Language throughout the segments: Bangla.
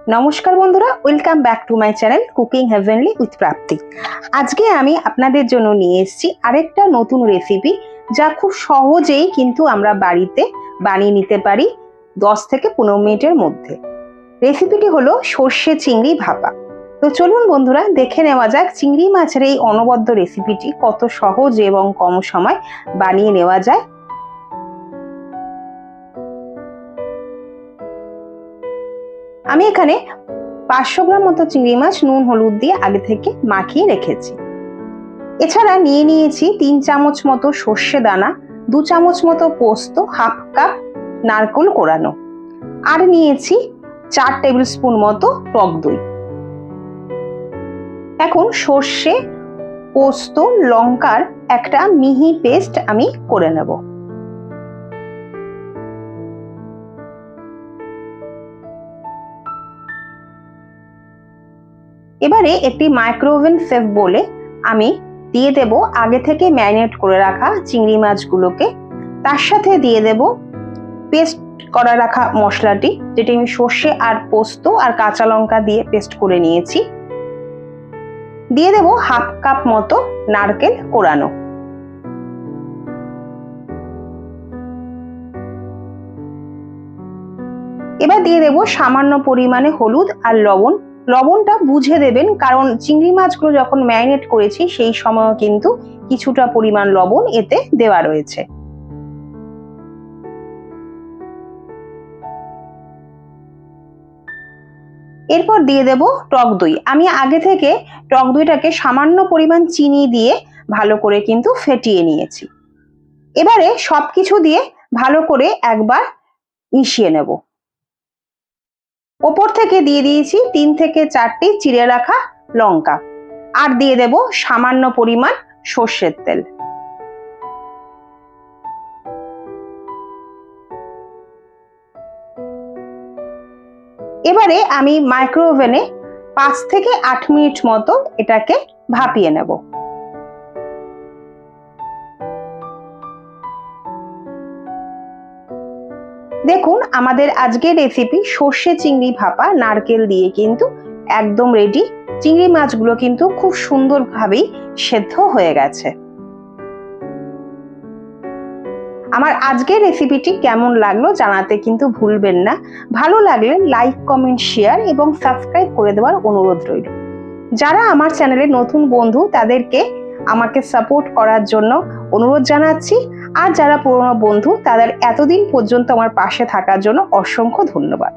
নমস্কার বন্ধুরা, welcome back to my channel cooking heavenly with Prapti. আজকে আমি আপনাদের জন্য নিয়ে এসেছি আরেকটা নতুন রেসিপি, যা খুব সহজেই কিন্তু আমরা বাড়িতে বানিয়ে নিতে পারি 10 থেকে 15 মিনিটের মধ্যে। রেসিপিটি হলো সর্ষে চিংড়ি ভাপা। তো চলুন বন্ধুরা, দেখে নেওয়া যাক চিংড়ি মাছের এই অনবদ্য রেসিপিটি কত সহজ এবং কম সময় বানিয়ে নেওয়া যায়। আমি এখানে 500 গ্রাম মতো চিংড়ি মাছ নুন হলুদ দিয়ে আগে থেকে মাখিয়ে রেখেছি। এছাড়া নিয়ে নিয়েছি 3 চামচ মতো সর্ষে দানা, 2 চামচ মতো পোস্ত, হাফ কাপ নারকেল কোড়ানো, আর নিয়েছি 4 টেবিল স্পুন মতো টক দই। এখন সর্ষে, পোস্ত, লঙ্কার একটা মিহি পেস্ট আমি করে নেব। এবারে একটি মাইক্রোওভেন সেভ বলে আমি দিয়ে দেব আগে থেকে ম্যারিনেট করে রাখা চিংড়ি মাছগুলোকে। তার সাথে দিয়ে দেব পেস্ট করা রাখা মশলাটি, যেটি আমি সর্ষে আর পোস্ত আর কাঁচা লঙ্কা দিয়ে পেস্ট করে নিয়েছি। দিয়ে দেব হাফ কাপ মতো নারকেল কোড়ানো। এবার দিয়ে দেব সামান্য পরিমাণে হলুদ আর লবণ। লবণটা বুঝে দেবেন, কারণ চিংড়ি মাছগুলো যখন ম্যারিনেট করেছি সেই সময় কিন্তু কিছুটা পরিমাণ লবণ এতে দেওয়া রয়েছে। এরপর দিয়ে দেব টক দই। আমি আগে থেকে টক দইটাকে সামান্য পরিমাণ চিনি দিয়ে ভালো করে কিন্তু ফেটিয়ে নিয়েছি। এবারে সবকিছু দিয়ে ভালো করে একবার মিশিয়ে নেব। ওপর থেকে দিয়ে দিয়েছি 3 থেকে 4টি চিড়ে রাখা লঙ্কা, আর দিয়ে দেব সামান্য পরিমাণ সর্ষের তেল। এবারে আমি মাইক্রোওভেনে 5 থেকে 8 মিনিট মতো এটাকে ভাপিয়ে নেব। দেখুন, আমাদের আজকের রেসিপি সর্ষে চিংড়ি ভাপা নারকেল দিয়ে কিন্তু একদম রেডি। চিংড়ি মাছগুলো কিন্তু খুব সুন্দরভাবেই সেদ্ধ হয়ে গেছে। আমার আজকের রেসিপিটি কেমন লাগলো জানাতে কিন্তু ভুলবেন না। ভালো লাগলে লাইক, কমেন্ট, শেয়ার এবং সাবস্ক্রাইব করে দেওয়ার অনুরোধ রইল। যারা আমার চ্যানেলে নতুন বন্ধু, তাদেরকে আমাকে সাপোর্ট করার জন্য অনুরোধ জানাচ্ছি। আর যারা পুরনো বন্ধু, তাদের এতদিন পর্যন্ত আমার পাশে থাকার জন্য অসংখ্য ধন্যবাদ।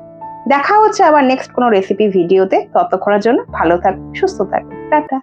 দেখা হচ্ছে আবার নেক্সট কোনো রেসিপি ভিডিওতে। ততক্ষণের জন্য ভালো থাকুন, সুস্থ থাকুন, টাটা।